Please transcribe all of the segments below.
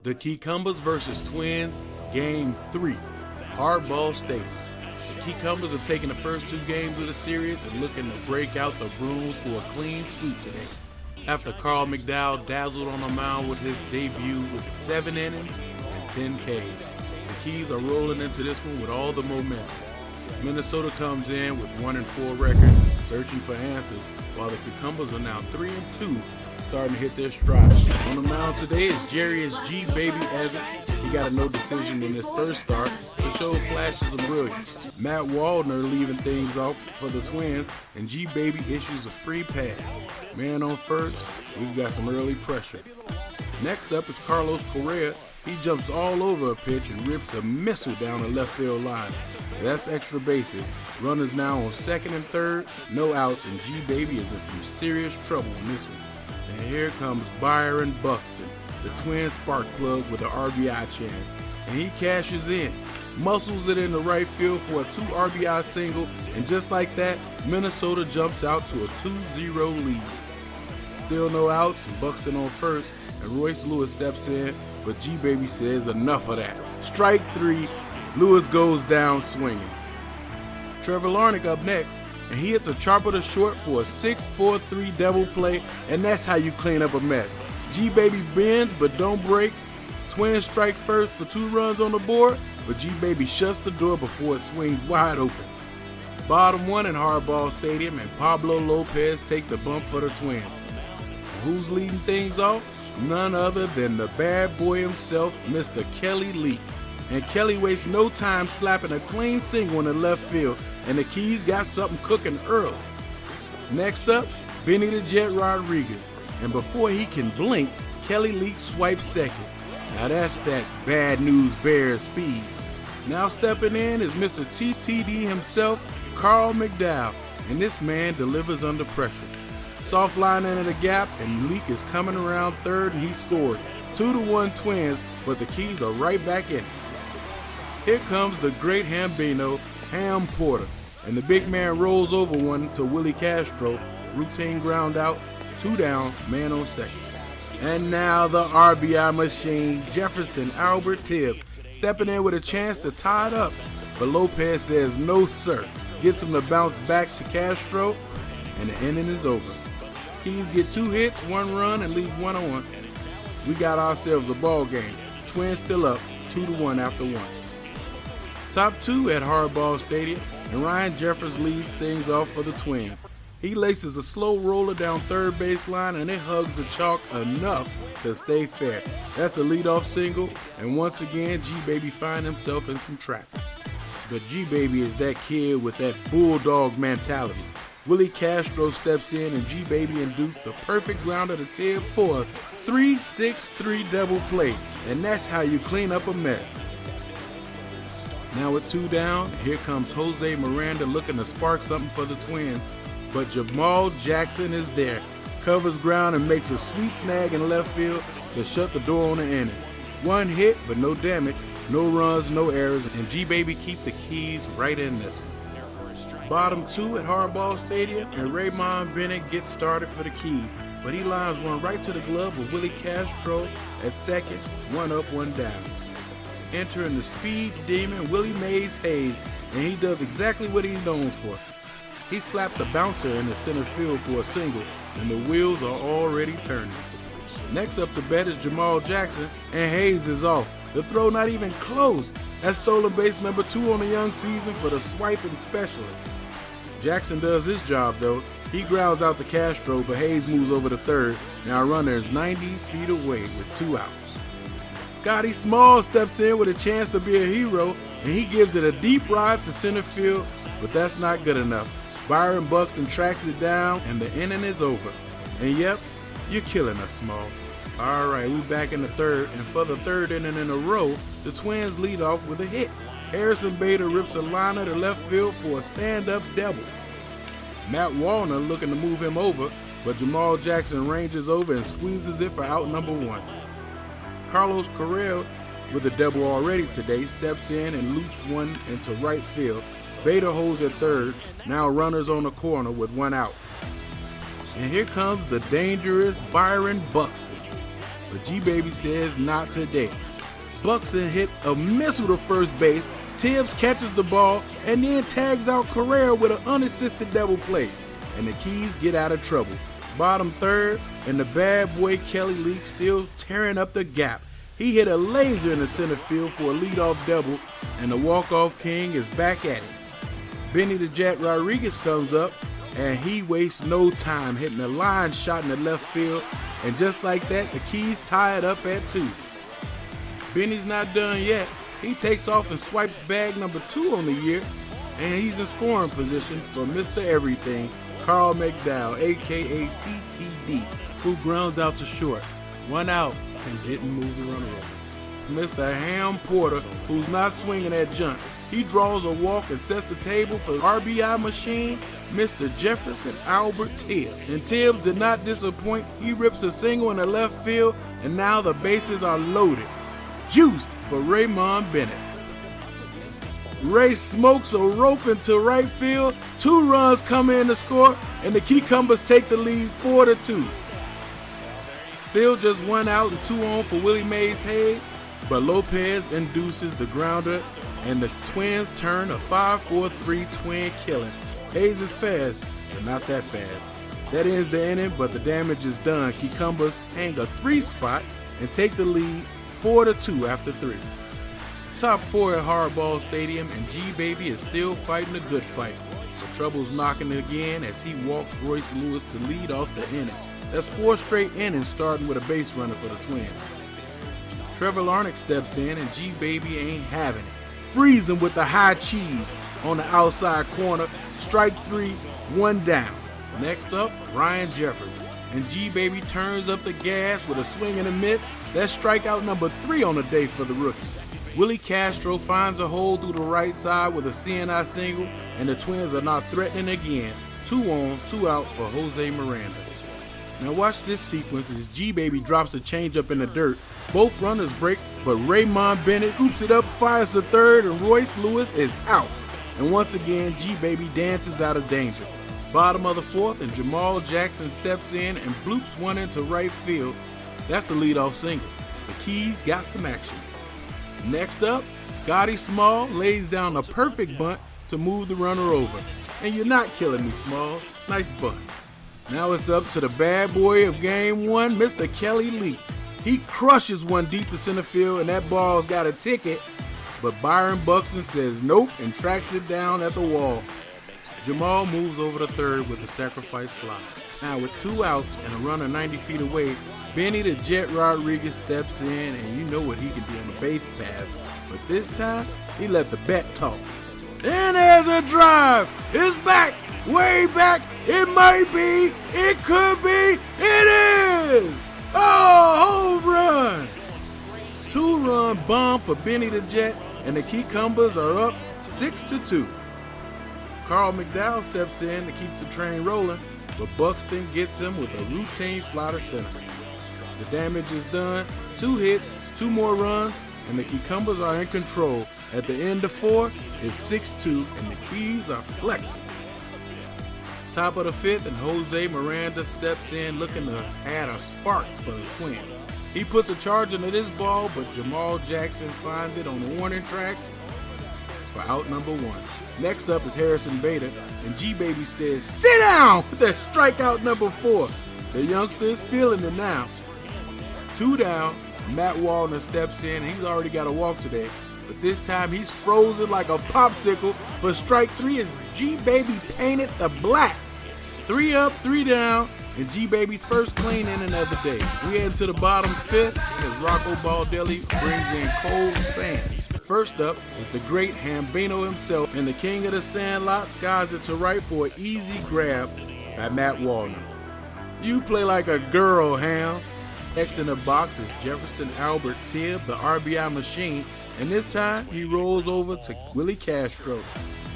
The Kekambas vs. Twins, Game 3, Hardball Stadium. The Kekambas have taken the first two games of the series and looking to break out the Bruins for a clean sweep today. After Carl McDowell dazzled on the mound with his debut with 7 innings and 10 Ks. The Keys are rolling into this one with all the momentum. Minnesota comes in with 1-4 record, searching for answers, while the Kekambas are now 3-2, starting to hit their stride. On the mound today is Jerry's G. Baby Evans. He got a no decision in his first start, but showed flashes of brilliance. Matt Wallner leaving things off for the Twins, and G. Baby issues a free pass. Man on first, we've got some early pressure. Next up is Carlos Correa. He jumps all over a pitch and rips a missile down the left field line. That's extra bases. Runners now on second and third, no outs, and G. Baby is in some serious trouble in this one. And here comes Byron Buxton, the Twins spark plug with an RBI chance. And he cashes in, muscles it in the right field for a 2 RBI single, and just like that, Minnesota jumps out to a 2-0 lead. Still no outs, and Buxton on first, and Royce Lewis steps in, but G. Baby says enough of that. Strike 3, Lewis goes down swinging. Trevor Larnach up next, and he hits a chopper to short for a 6-4-3 double play, and that's how you clean up a mess. G. Baby bends but don't break. Twins strike first for 2 runs on the board, but G. Baby shuts the door before it swings wide open. Bottom 1 in Hardball Stadium, and Pablo Lopez take the bump for the Twins. And who's leading things off? None other than the bad boy himself, Mr. Kelly Lee. And Kelly wastes no time slapping a clean single in the left field, and the Keys got something cooking early. Next up, Benny the Jet Rodriguez, and before he can blink, Kelly Lee swipes second. Now that's that bad news Bears speed. Now stepping in is Mr. TTD himself, Carl McDowell, and this man delivers under pressure. Soft line into the gap, and Leak is coming around third, and he scores. 2-1 Twins, but the Keys are right back in it. Here comes the great Hambino, Ham Porter, and the big man rolls over one to Willie Castro, routine ground out, 2 down, man on second. And now the RBI machine, Jefferson Albert Tibbs, stepping in with a chance to tie it up, but Lopez says no sir, gets him to bounce back to Castro, and the inning is over. Keys get 2 hits, 1 run, and leave 1 on. We got ourselves a ball game. Twins still up, 2-1 after 1. Top 2 at Hardball Stadium, and Ryan Jeffers leads things off for the Twins. He laces a slow roller down third baseline, and it hugs the chalk enough to stay fair. That's a leadoff single, and once again, G-Baby finds himself in some traffic. But G-Baby is that kid with that bulldog mentality. Willie Castro steps in, and G-Baby induced the perfect grounder to Tibbs for a 3-6-3 double play, and that's how you clean up a mess. Now with 2 down, here comes Jose Miranda looking to spark something for the Twins, but Jamal Jackson is there, covers ground and makes a sweet snag in left field to shut the door on the inning. 1 hit, but no damage, no runs, no errors, and G-Baby keep the Keys right in this one. Bottom 2 at Hardball Stadium, and Raymond Bennett gets started for the Keys, but he lines one right to the glove with Willie Castro at second, 1 up, 1 down. Entering the speed demon Willie Mays Hayes, and he does exactly what he's known for. He slaps a bouncer in the center field for a single, and the wheels are already turning. Next up to bat is Jamal Jackson, and Hayes is off. The throw not even close. That's stolen base number 2 on the young season for the swiping specialist. Jackson does his job though. He grounds out to Castro, but Hayes moves over to third. Now runner is 90 feet away with 2 outs. Scotty Small steps in with a chance to be a hero, and he gives it a deep ride to center field, but that's not good enough. Byron Buxton tracks it down, and the inning is over. And yep, you're killing us, Small. Alright, we back in the third, and for the 3rd inning in a row, the Twins lead off with a hit. Harrison Bader rips a liner to left field for a stand-up double. Matt Wallner looking to move him over, but Jamal Jackson ranges over and squeezes it for out number 1. Carlos Correa, with a double already today, steps in and loops one into right field. Bader holds at third, now runners on the corner with 1 out. And here comes the dangerous Byron Buxton. but G-Baby says not today. Buxton hits a missile to first base, Tibbs catches the ball, and then tags out Correa with an unassisted double play, and the Keys get out of trouble. Bottom third, and the bad boy Kelly Leak still tearing up the gap. He hit a laser in the center field for a leadoff double, and the walk-off king is back at it. Benny the Jet Rodriguez comes up, and he wastes no time hitting a line shot in the left field, and just like that, the Keys tie it up at 2. Benny's not done yet. He takes off and swipes bag number 2 on the year, and he's in scoring position for Mr. Everything, Carl McDowell, a.k.a. TTD, who grounds out to short. 1 out and didn't move the runner over. Mr. Ham Porter, who's not swinging that junk, he draws a walk and sets the table for RBI machine, Mr. Jefferson Albert Tibbs. And Tibbs did not disappoint. He rips a single in the left field, and now the bases are loaded. Juiced for Raymond Bennett. Ray smokes a rope into right field. 2 runs come in to score, and the Kekambas take the lead 4-2. Still just 1 out and 2 on for Willie Mays Hayes, but Lopez induces the grounder, and the Twins turn a 5-4-3 twin killing. Hayes is fast, but not that fast. That ends the inning, but the damage is done. Kekambas hang a 3 spot and take the lead 4-2 after 3. Top 4 at Hardball Stadium, and G-Baby is still fighting a good fight. The trouble's knocking again as he walks Royce Lewis to lead off the inning. That's 4 straight innings starting with a base runner for the Twins. Trevor Larnach steps in, and G-Baby ain't having it. Freeze him with the high cheese on the outside corner. Strike 3, 1 down. Next up, Ryan Jeffers. And G-Baby turns up the gas with a swing and a miss. That's strikeout number 3 on the day for the rookie. Willie Castro finds a hole through the right side with a CNI single, and the Twins are not threatening again. 2 on, 2 out for Jose Miranda. Now watch this sequence as G-Baby drops a changeup in the dirt. Both runners break, but Raymond Bennett scoops it up, fires to third, and Royce Lewis is out. And once again, G-Baby dances out of danger. Bottom of the 4th, and Jamal Jackson steps in and bloops one into right field. That's a leadoff single. The Keys got some action. Next up, Scotty Small lays down a perfect bunt to move the runner over. And you're not killing me, Smalls. Nice bunt. Now it's up to the bad boy of Game 1, Mr. Kelly Leak. He crushes one deep to center field, and that ball's got a ticket, but Byron Buxton says nope and tracks it down at the wall. Jamal moves over to third with a sacrifice fly. Now with 2 outs and a runner 90 feet away, Benny the Jet Rodriguez steps in, and you know what he can do on the base pass. But this time, he let the bet talk. And there's a drive. It's back, way back. It might be, it could be, it is. Oh, home run. 2-run bomb for Benny the Jet, and the Kekambas are up 6-2. Carl McDowell steps in to keep the train rolling, but Buxton gets him with a routine fly to center. The damage is done. 2 hits, 2 more runs, and the Kekambas are in control. At the end of 4, it's 6-2, and the Keys are flexing. Top of the 5th, and Jose Miranda steps in looking to add a spark for the Twins. He puts a charge into this ball, but Jamal Jackson finds it on the warning track for out number 1. Next up is Harrison Bader, and G-Baby says, sit down with that strikeout number 4. The youngster is feeling it now. 2 down, Matt Wallner steps in, and he's already got a walk today. But this time he's frozen like a popsicle for strike 3 as G-Baby painted the black. 3 up, 3 down, and G-Baby's first clean inning of the day. We head to the bottom 5th as Rocco Baldelli brings in Cole Sands. First up is the great Hambino himself, and the king of the sandlot skies it to right for an easy grab by Matt Wallner. You play like a girl, Ham. Next in the box is Jefferson Albert Tibbs, the RBI machine, and this time he rolls over to Willie Castro.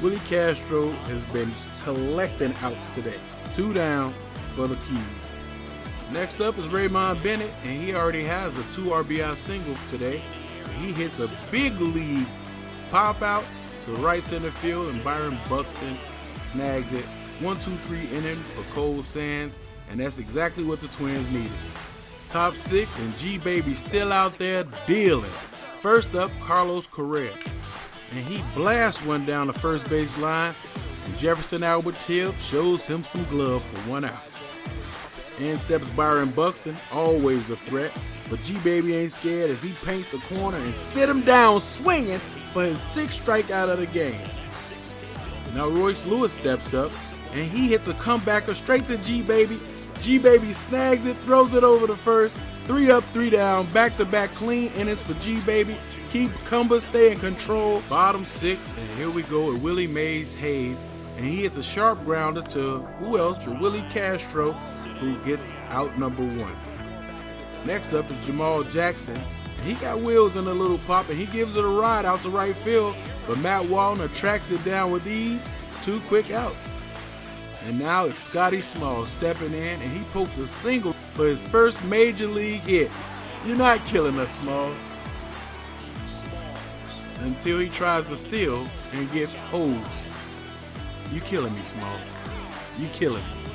Willie Castro has been collecting outs today. 2 down for the Keys. Next up is Raymond Bennett, and he already has a 2 RBI single today. He hits a big lead pop out to right center field, and Byron Buxton snags it. 1-2-3 inning for Cole Sands, and that's exactly what the Twins needed. Top 6 and G-Baby still out there dealing. First up, Carlos Correa. And he blasts one down the first base line, and Jefferson Albert Tibbs shows him some glove for 1 out. In steps Byron Buxton, always a threat, but G-Baby ain't scared as he paints the corner and sit him down swinging for his 6th strikeout of the game. Now Royce Lewis steps up, and he hits a comebacker straight to G-Baby. G-Baby snags it, throws it over the first. 3 up, 3 down, back-to-back clean innings for G-Baby. Kekambas stay in control. Bottom 6, and here we go with Willie Mays Hayes. And he hits a sharp grounder to who else but Willie Castro, who gets out number 1. Next up is Jamal Jackson. And he got wheels in a little pop, and he gives it a ride out to right field, but Matt Wallner tracks it down with ease. 2 quick outs. And now it's Scotty Smalls stepping in, and he pokes a single for his first major league hit. You're not killing us, Smalls. Until he tries to steal and gets hosed. You killing me, Smalls. You killing me.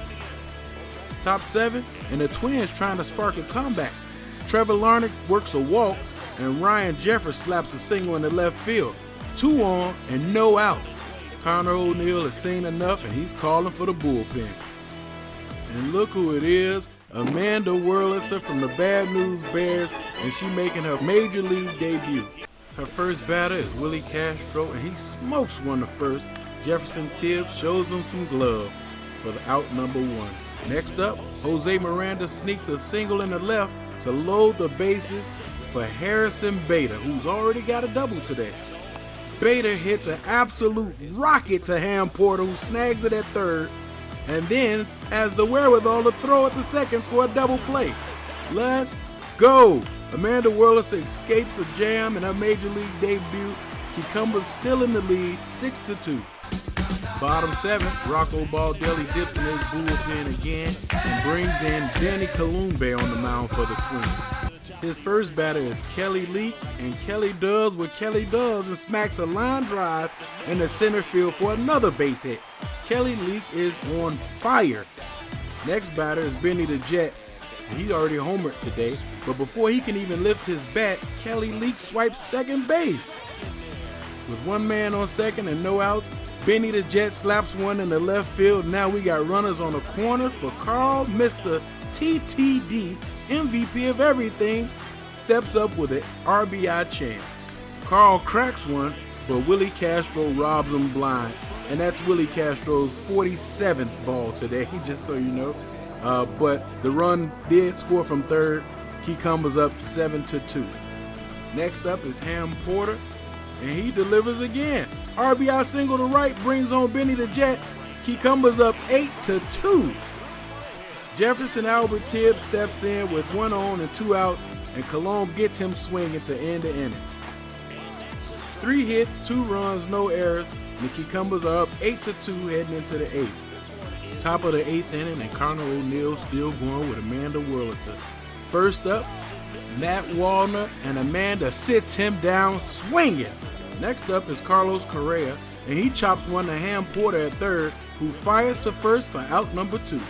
Top 7, and the Twins trying to spark a comeback. Trevor Larnach works a walk, and Ryan Jeffers slaps a single in the left field. 2 on and no outs. Connor O'Neill has seen enough, and he's calling for the bullpen. And look who it is, Amanda Whurlitzer from the Bad News Bears, and she making her major league debut. Her first batter is Willie Castro, and he smokes one to first. Jefferson Tibbs shows him some glove for the out number 1. Next up, Jose Miranda sneaks a single in the left to load the bases for Harrison Bader, who's already got a double today. Bader hits an absolute rocket to Ham Porter, who snags it at third, and then has the wherewithal to throw it to second for a double play. Let's go! Amanda Whurlitzer escapes a jam in her major league debut. Kekambas still in the lead, 6-2. Bottom 7, Rocco Baldelli dips in his bullpen again and brings in Danny Columbe on the mound for the Twins. His first batter is Kelly Leak, and Kelly does what Kelly does and smacks a line drive in the center field for another base hit. Kelly Leak is on fire. Next batter is Benny the Jet, and he already homered today, but before he can even lift his bat, Kelly Leak swipes second base. With 1 man on second and no outs, Benny the Jet slaps one in the left field. Now we got runners on the corners for Carl, Mr. TTD, MVP of everything, steps up with an RBI chance. Carl cracks one, but Willie Castro robs him blind. And that's Willie Castro's 47th ball today, just so you know. But the run did score from third. Kekambas up 7-2. Next up is Ham Porter, and he delivers again. RBI single to right brings on Benny the Jet. Kekambas up 8-2. Jefferson Albert Tibbs steps in with 1 on and 2 outs, and Cologne gets him swinging to end the inning. 3 hits, 2 runs, no errors, and the Kekambas are up 8-2 heading into the 8th. Top of the 8th inning, and Connor O'Neill still going with Amanda Whurlitzer. First up, Matt Wallner, and Amanda sits him down swinging. Next up is Carlos Correa, and he chops one to Ham Porter at third, who fires to first for out number 2.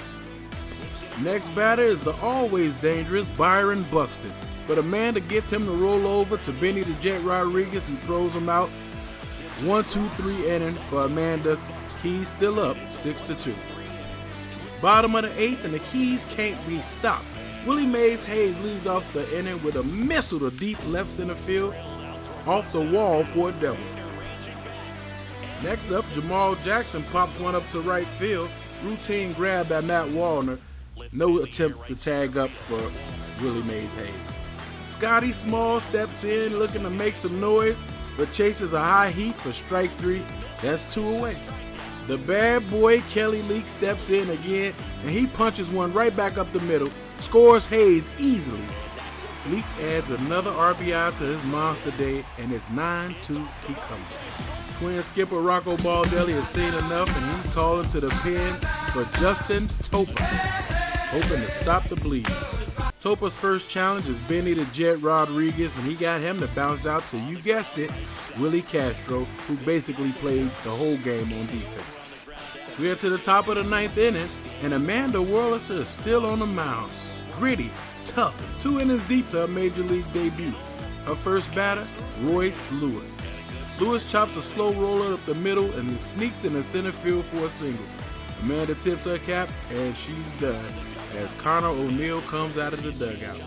Next batter is the always dangerous Byron Buxton, but Amanda gets him to roll over to Benny the Jet Rodriguez, who throws him out. 1-2-3 inning for Amanda. Keys still up 6-2. Bottom of the 8th, and the Keys can't be stopped. Willie Mays Hayes leads off the inning with a missile to deep left center field, off the wall for a double. Next up, Jamal Jackson pops one up to right field. Routine grab by Matt Wallner. No attempt to tag up for Willie Mays Hayes. Scotty Small steps in looking to make some noise, but chases a high heat for strike 3. That's 2 away. The bad boy Kelly Leak steps in again, and he punches one right back up the middle, scores Hayes easily. Leak adds another RBI to his monster day, and it's 9-2 Kekambas. Twin skipper Rocco Baldelli has seen enough, and he's calling to the pen for Justin Topa, hoping to stop the bleed. Topa's first challenge is Benny the Jet Rodriguez, and he got him to bounce out to, you guessed it, Willie Castro, who basically played the whole game on defense. We're to the top of the 9th inning, and Amanda Whurlitzer is still on the mound. Gritty, tough and 2 innings deep to her major league debut. Her first batter, Royce Lewis. Lewis chops a slow roller up the middle and then sneaks in the center field for a single. Amanda tips her cap, and she's done as Connor O'Neill comes out of the dugout.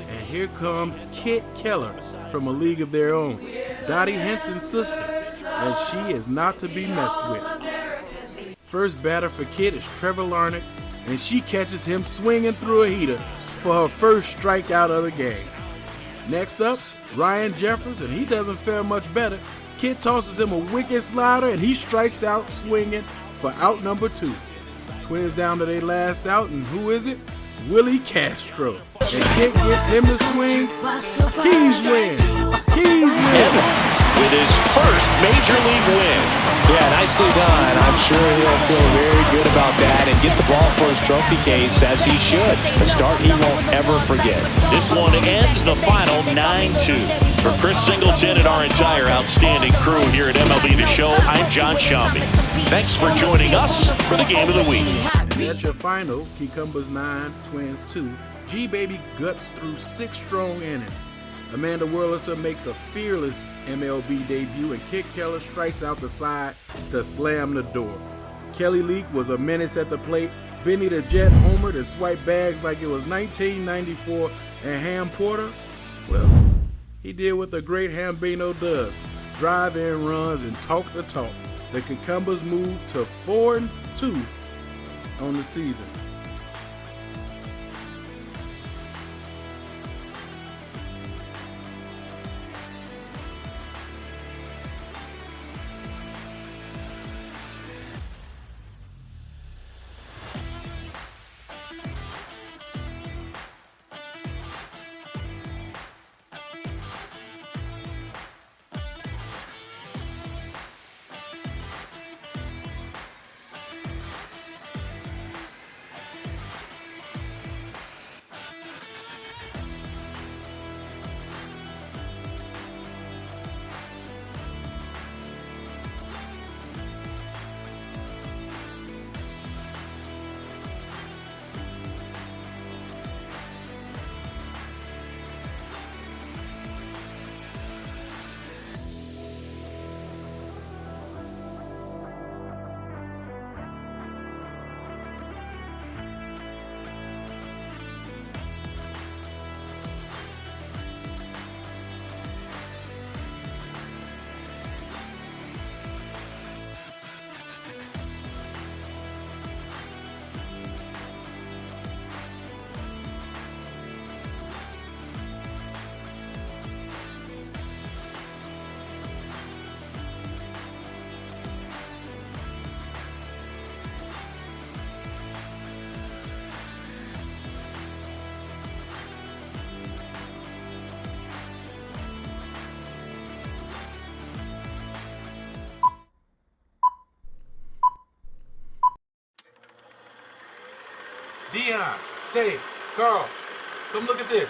And here comes Kit Keller from a league of their own, Dottie Henson's sister, and she is not to be messed with. First batter for Kit is Trevor Larnach, and she catches him swinging through a heater for her first strikeout of the game. Next up, Ryan Jeffers, and he doesn't fare much better. Kit tosses him a wicked slider, and he strikes out swinging for out number 2. Twins down to their last out, and who is it? Willie Castro. And Kit gets him to swing. Keys win. Keys win. Evans with his first major league win. Yeah, nicely done. I'm sure he'll feel very good about that and get the ball for his trophy case as he should. A start he won't ever forget. This one ends the final 9-2. For Chris Singleton and our entire outstanding crew here at MLB The Show, I'm John Shambi. Thanks for joining us for the Game of the Week. And that's your final. Kekambas 9, Twins 2. G-Baby guts through 6 strong innings. Amanda Whurlitzer makes a fearless MLB debut, and Kit Keller strikes out the side to slam the door. Kelly Leak was a menace at the plate. Benny the Jet homered and swiped bags like it was 1994. And Ham Porter, well, he did what the great Hambino does, drive in runs and talk the talk. The Kekambas moved to 4-2 on the season. Dion, Tay, Carl, come look at this.